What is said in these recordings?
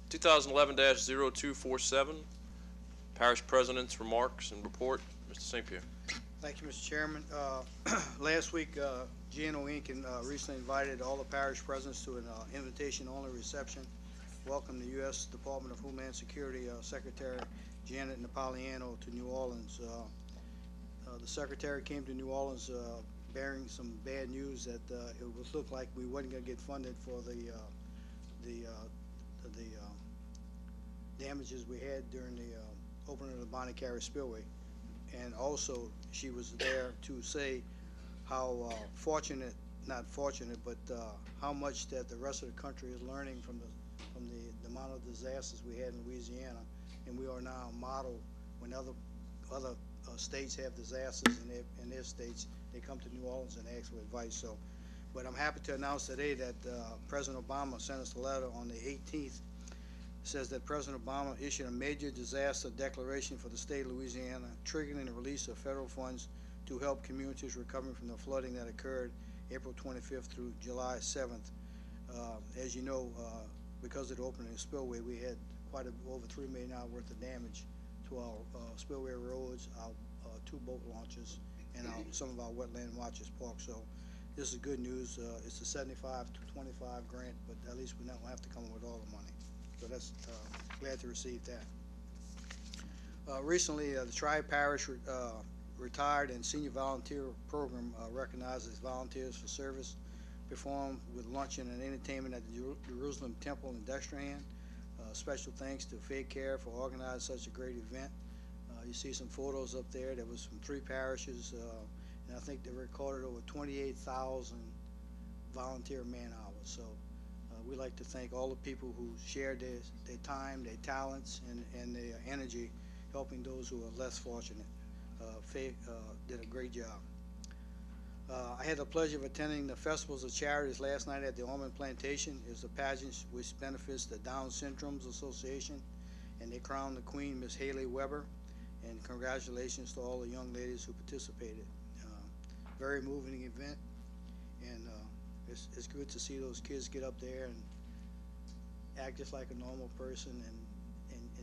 2011-0247, Parish President's remarks and report. Mr. St. Pierre. Thank you, Mr. Chairman. Last week, GNO Inc. recently invited all the parish presidents to an invitation-only reception. Welcome the U.S. Department of Homeland Security Secretary Janet Napolitano to New Orleans. The Secretary came to New Orleans bearing some bad news that it would look like we wasn't going to get funded for the damages we had during the opening of the Bonnet Carré Spillway. And also, she was there to say how fortunate, not fortunate, but how much that the rest of the country is learning from the amount of disasters we had in Louisiana, and we are now a model when other states have disasters in their states. They come to New Orleans and ask for advice. So, but I'm happy to announce today that President Obama sent us a letter on the 18th. Says that President Obama issued a major disaster declaration for the state of Louisiana, triggering the release of federal funds to help communities recovering from the flooding that occurred April 25th through July 7th. As you know, because of the opening of the spillway, we had over $3 million worth of damage to our spillway roads, our 2 boat launches, and some of our wetland watches parks. So this is good news. It's a 75 to 25 grant, but at least we don't have to come up with all the money. So that's glad to receive that. Recently, the Tri-Parish Retired and Senior Volunteer Program recognizes volunteers for service, performed with luncheon and entertainment at the Jerusalem Temple in Destrehan. Special thanks to Care for organizing such a great event. You see some photos up there. There was from 3 parishes, and I think they recorded over 28,000 volunteer man hours. So we'd like to thank all the people who shared their time, their talents, and their energy helping those who are less fortunate. Faye did a great job. I had the pleasure of attending the Festivals of Charities last night at the Almond Plantation. It was a pageant which benefits the Down Syndromes Association, and they crowned the Queen, Miss Haley Weber, and congratulations to all the young ladies who participated. Very moving event, and it's good to see those kids get up there and act just like a normal person, and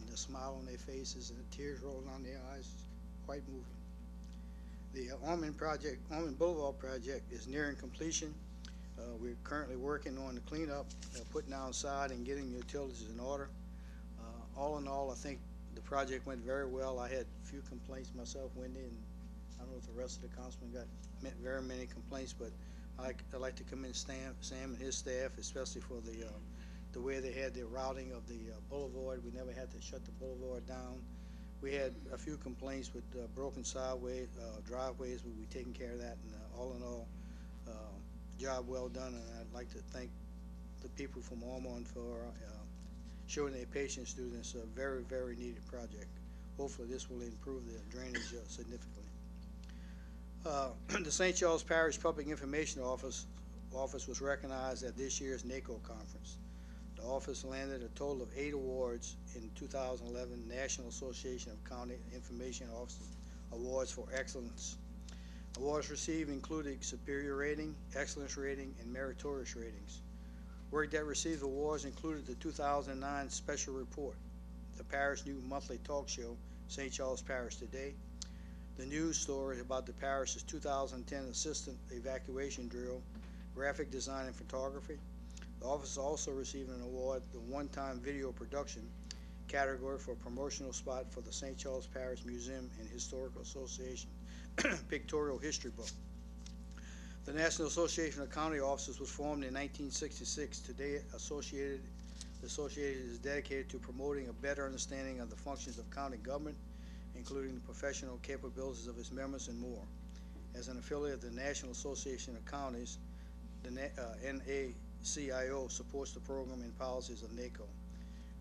the smile on their faces and the tears rolling down their eyes is quite moving. The Almond Boulevard project is nearing completion. We're currently working on the cleanup, putting down sod and getting the utilities in order. All in all, I think the project went very well. I had a few complaints myself, Wendy, and I don't know if the rest of the councilmen got very many complaints, but I'd like to commend Sam and his staff, especially for the way they had the routing of the boulevard. We never had to shut the boulevard down. We had a few complaints with broken driveways, but we're taking care of that. And all in all, job well done. And I'd like to thank the people from Ormond for showing their patience through this very, very needed project. Hopefully, this will improve the drainage significantly. The St. Charles Parish Public Information Office was recognized at this year's NACO conference. The office landed a total of 8 awards in 2011 National Association of County Information Officers Awards for Excellence. Awards received included Superior Rating, Excellence Rating, and Meritorious Ratings. Work that received awards included the 2009 Special Report, the Parish New Monthly Talk Show, St. Charles Parish Today, the news story about the parish's 2010 Assistant Evacuation Drill, Graphic Design and Photography. The office also received an award, the One-Time Video Production category for a promotional spot for the St. Charles Parish Museum and Historical Association Pictorial History Book. The National Association of County Officers was formed in 1966. Today, the association is dedicated to promoting a better understanding of the functions of county government, including the professional capabilities of its members and more. As an affiliate of the National Association of Counties, the NACIO supports the program and policies of NACO.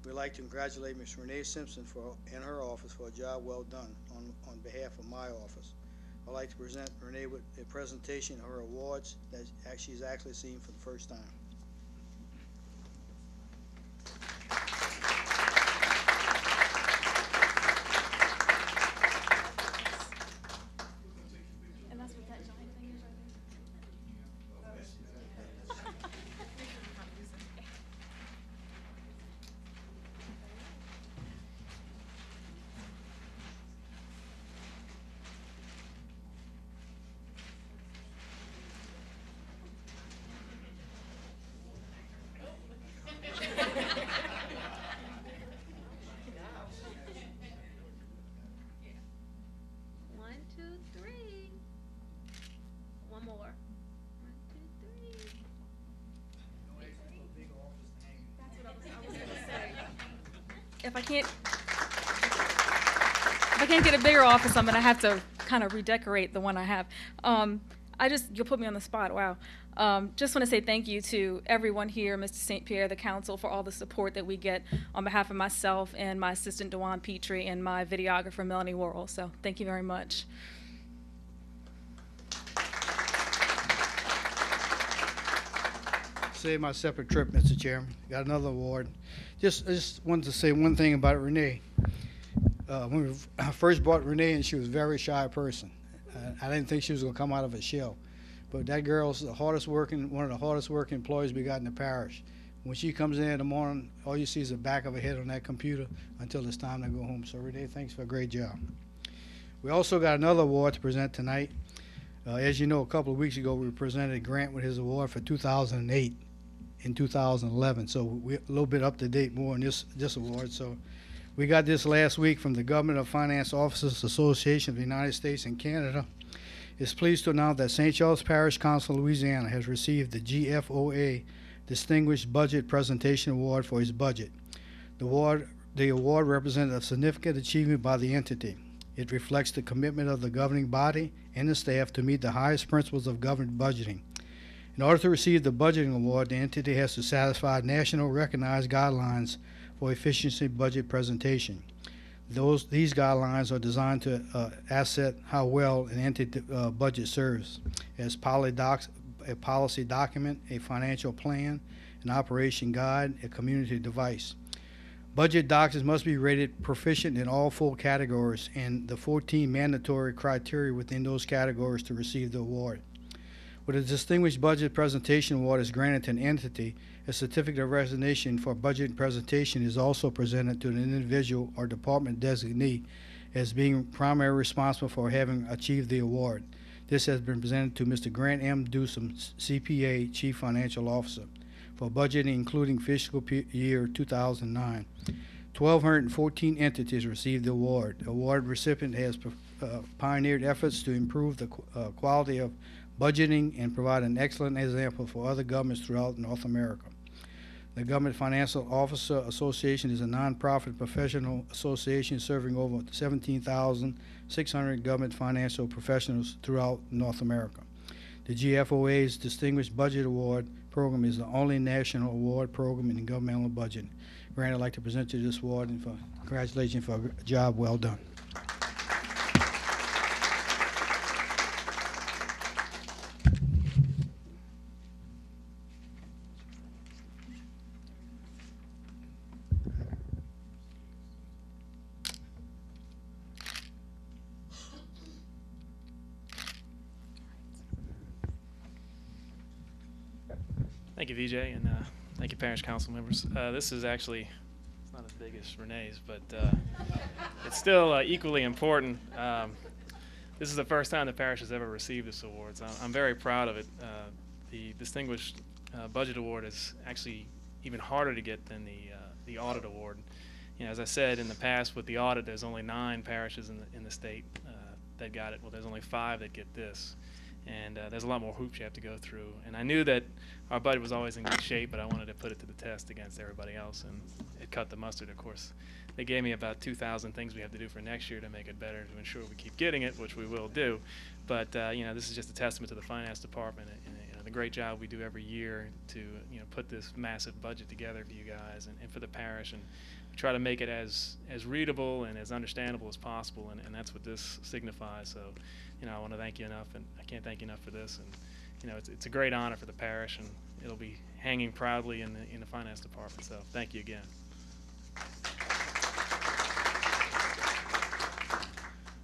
We'd like to congratulate Ms. Renee Simpson and her office for a job well done on behalf of my office. I'd like to present Renee with a presentation of her awards that she's actually seen for the first time. if I can't get a bigger office, I'm gonna have to kind of redecorate the one I have. You'll put me on the spot. Wow. Just want to say thank you to everyone here, Mr. St. Pierre, the council, for all the support that we get on behalf of myself and my assistant, Dewan Petrie, and my videographer, Melanie Worrell. So thank you very much. Save my separate trip, Mr. Chairman. Got another award. I just wanted to say one thing about Renee. When we first brought Renee in, she was a very shy person. I didn't think she was going to come out of a shell. But that girl's one of the hardest working employees we got in the parish. When she comes in the morning, all you see is the back of her head on that computer until it's time to go home. So Renee, thanks for a great job. We also got another award to present tonight. As you know, a couple of weeks ago, we presented Grant with his award for 2008 and 2011. So we're a little bit up to date more on this award. So we got this last week from the Government of Finance Officers Association of the United States and Canada. Is pleased to announce that St. Charles Parish Council, Louisiana, has received the GFOA Distinguished Budget Presentation Award for his budget. The award represents a significant achievement by the entity. It reflects the commitment of the governing body and the staff to meet the highest principles of government budgeting. In order to receive the budgeting award, the entity has to satisfy national recognized guidelines for efficiency budget presentation. These guidelines are designed to assess how well an entity budget serves as a policy document, a financial plan, an operation guide, a community device. Budget documents must be rated proficient in all 4 categories and the 14 mandatory criteria within those categories to receive the award. When a Distinguished Budget Presentation Award is granted to an entity, a certificate of resignation for budget presentation is also presented to an individual or department designee as being primarily responsible for having achieved the award. This has been presented to Mr. Grant M. Dewsum, CPA, Chief Financial Officer, for budgeting including fiscal year 2009. 1,214 entities received the award. The award recipient has pioneered efforts to improve the quality of budgeting and provide an excellent example for other governments throughout North America. The Government Financial Officer Association is a nonprofit professional association serving over 17,600 government financial professionals throughout North America. The GFOA's Distinguished Budget Award program is the only national award program in governmental budget. Grant, I'd like to present you this award and congratulations for a job well done. Thank you, VJ, and thank you, Parish Council members. This is actually, it's not as big as Renee's, but it's still equally important. This is the first time the parish has ever received this award, so I'm very proud of it. The Distinguished Budget Award is actually even harder to get than the Audit Award. You know, as I said in the past, with the audit, there's only 9 parishes in the state that got it. Well, there's only 5 that get this. And there's a lot more hoops you have to go through. And I knew that our budget was always in good shape, but I wanted to put it to the test against everybody else, and it cut the mustard, of course. They gave me about 2,000 things we have to do for next year to make it better, to ensure we keep getting it, which we will do. But you know, this is just a testament to the finance department and you know, the great job we do every year to put this massive budget together for you guys and for the parish, and try to make it as readable and as understandable as possible, and that's what this signifies. So, you know, I want to thank you enough, and I can't thank you enough for this. And you know, it's a great honor for the parish, and it'll be hanging proudly in the finance department. So, thank you again.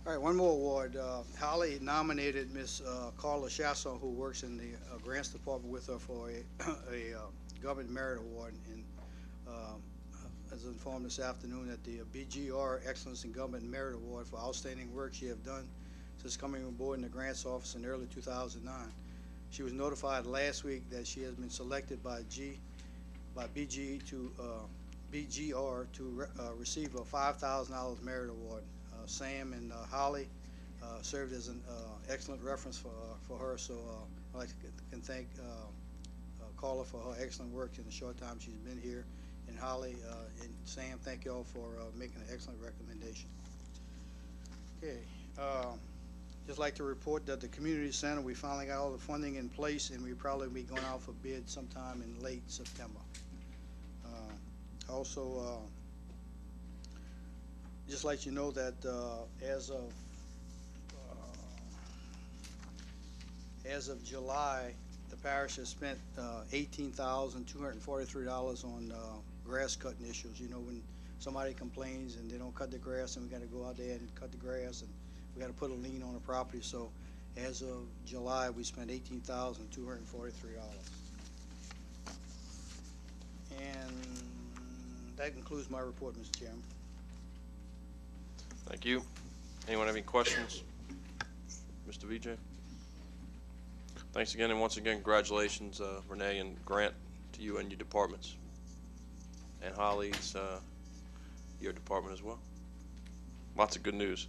All right, one more award. Holly nominated Miss Carla Chasson, who works in the grants department with her, for a government merit award. And as informed this afternoon, that the BGR Excellence in Government Merit Award for outstanding work she has done since coming on board in the grants office in early 2009. She was notified last week that she has been selected by BGR to receive a $5,000 merit award. Sam and Holly served as an excellent reference for her, so I'd like to thank Carla for her excellent work in the short time she's been here, and Holly, and Sam, thank you all for making an excellent recommendation. Okay, just like to report that the community center, we finally got all the funding in place, and we probably be going out for bid sometime in late September. Also, just let you know that as of July, the parish has spent $18,243 on grass cutting issues. You know, when somebody complains and they don't cut the grass, and we got to go out there and cut the grass, and we got to put a lien on the property. So as of July, we spent $18,243. And that concludes my report, Mr. Chairman. Thank you. Anyone have any questions? Mr. V.J.? Thanks again, and once again, congratulations, Renee and Grant, to you and your departments. And Holly's, your department as well. Lots of good news.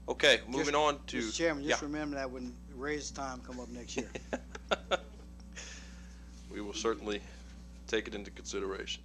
Okay, moving on to... Mr. Chairman, just yeah. remember that when raise time come up next year. We will certainly take it into consideration.